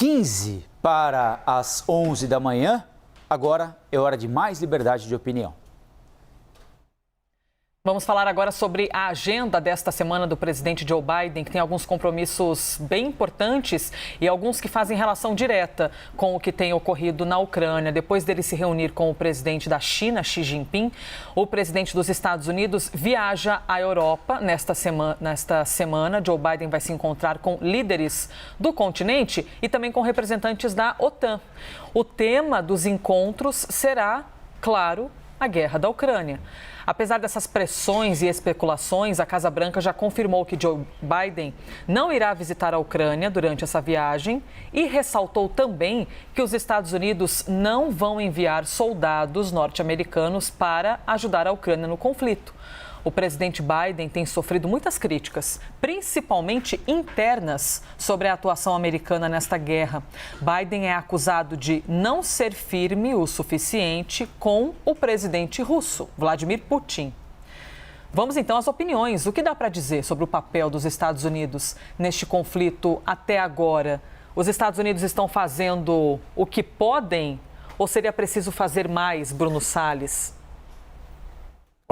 15 para as 11 da manhã. Agora é hora de mais liberdade de opinião. Vamos falar agora sobre a agenda desta semana do presidente Joe Biden, que tem alguns compromissos bem importantes e alguns que fazem relação direta com o que tem ocorrido na Ucrânia. Depois dele se reunir com o presidente da China, Xi Jinping, o presidente dos Estados Unidos viaja à Europa. Nesta semana, Joe Biden vai se encontrar com líderes do continente e também com representantes da OTAN. O tema dos encontros será, claro, a guerra da Ucrânia. Apesar dessas pressões e especulações, a Casa Branca já confirmou que Joe Biden não irá visitar a Ucrânia durante essa viagem e ressaltou também que os Estados Unidos não vão enviar soldados norte-americanos para ajudar a Ucrânia no conflito. O presidente Biden tem sofrido muitas críticas, principalmente internas, sobre a atuação americana nesta guerra. Biden é acusado de não ser firme o suficiente com o presidente russo, Vladimir Putin. Vamos então às opiniões. O que dá para dizer sobre o papel dos Estados Unidos neste conflito até agora? Os Estados Unidos estão fazendo o que podem ou seria preciso fazer mais, Bruno Salles?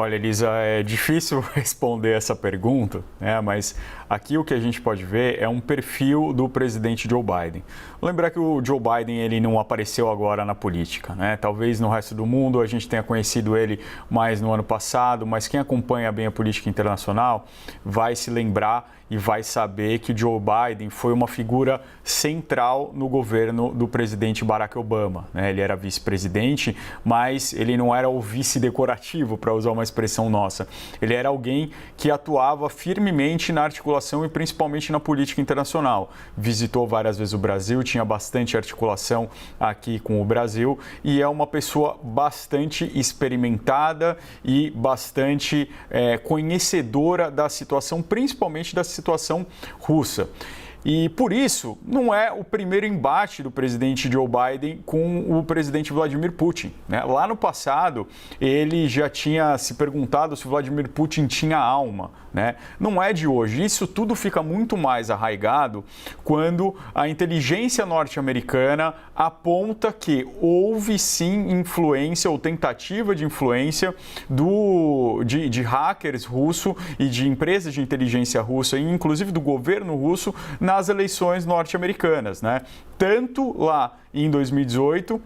Olha, Elisa, é difícil responder essa pergunta, né? Mas aqui o que a gente pode ver é um perfil do presidente Joe Biden. Lembrar que o Joe Biden ele não apareceu agora na política, né? Talvez no resto do mundo a gente tenha conhecido ele mais no ano passado, mas quem acompanha bem a política internacional vai se lembrar e vai saber que Joe Biden foi uma figura central no governo do presidente Barack Obama, né? Ele era vice-presidente, mas ele não era o vice decorativo, para usar uma expressão nossa. Ele era alguém que atuava firmemente na articulação e principalmente na política internacional. Visitou várias vezes o Brasil, tinha bastante articulação aqui com o Brasil e é uma pessoa bastante experimentada e bastante conhecedora da situação, principalmente da situação russa. E por isso, não é o primeiro embate do presidente Joe Biden com o presidente Vladimir Putin, né? Lá no passado, ele já tinha se perguntado se o Vladimir Putin tinha alma, né? Não é de hoje. Isso tudo fica muito mais arraigado quando a inteligência norte-americana aponta que houve sim influência ou tentativa de influência de hackers russos e de empresas de inteligência russa, e inclusive do governo russo, nas eleições norte-americanas, né? Tanto lá em 2018,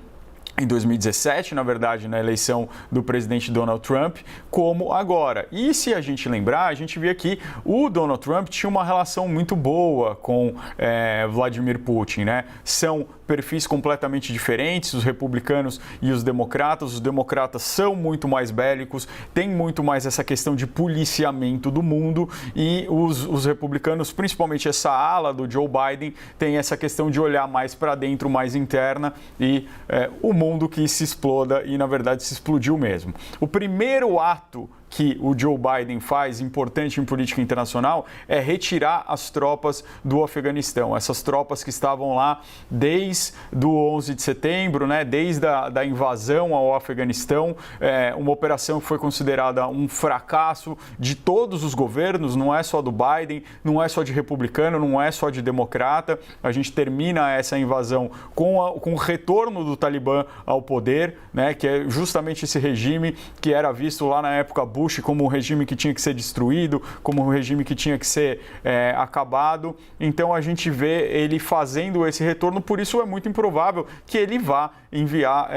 em 2017, na verdade, na eleição do presidente Donald Trump, como agora. E se a gente lembrar, a gente vê que o Donald Trump tinha uma relação muito boa com Vladimir Putin, né? São perfis completamente diferentes, os republicanos e os democratas. Os democratas são muito mais bélicos, tem muito mais essa questão de policiamento do mundo, e os republicanos, principalmente essa ala do Joe Biden, tem essa questão de olhar mais para dentro, mais interna, e o mundo que se exploda, e na verdade se explodiu mesmo. O primeiro ato que o Joe Biden faz, importante em política internacional, é retirar as tropas do Afeganistão. Essas tropas que estavam lá desde o 11 de setembro, né, desde a invasão ao Afeganistão, uma operação que foi considerada um fracasso de todos os governos, não é só do Biden, não é só de republicano, não é só de democrata. A gente termina essa invasão com o retorno do Talibã ao poder, né, que é justamente esse regime que era visto lá na época Bush como um regime que tinha que ser destruído, como um regime que tinha que ser acabado. Então a gente vê ele fazendo esse retorno, por isso é muito improvável que ele vá enviar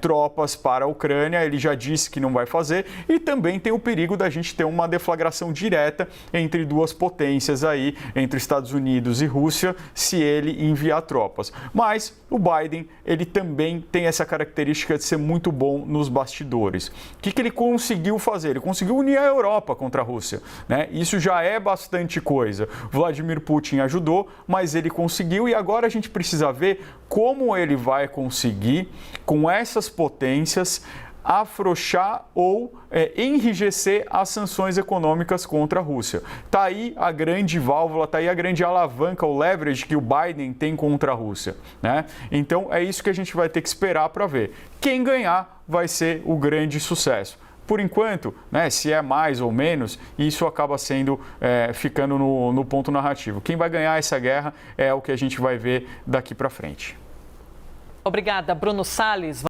tropas para a Ucrânia. Ele já disse que não vai fazer, e também tem o perigo da gente ter uma deflagração direta entre duas potências aí, entre Estados Unidos e Rússia, se ele enviar tropas. Mas o Biden, ele também tem essa característica de ser muito bom nos bastidores. O que ele conseguiu fazer? Ele conseguiu unir a Europa contra a Rússia, né? Isso já é bastante coisa. Vladimir Putin ajudou, mas ele conseguiu, e agora a gente precisa ver como ele vai conseguir, com essas potências, afrouxar ou enrijecer as sanções econômicas contra a Rússia. Está aí a grande válvula, está aí a grande alavanca, o leverage que o Biden tem contra a Rússia, né? Então é isso que a gente vai ter que esperar para ver. Quem ganhar vai ser o grande sucesso. por enquanto, né, se é mais ou menos, isso acaba sendo ficando no ponto narrativo. Quem vai ganhar essa guerra é o que a gente vai ver daqui para frente. Obrigada, Bruno Salles.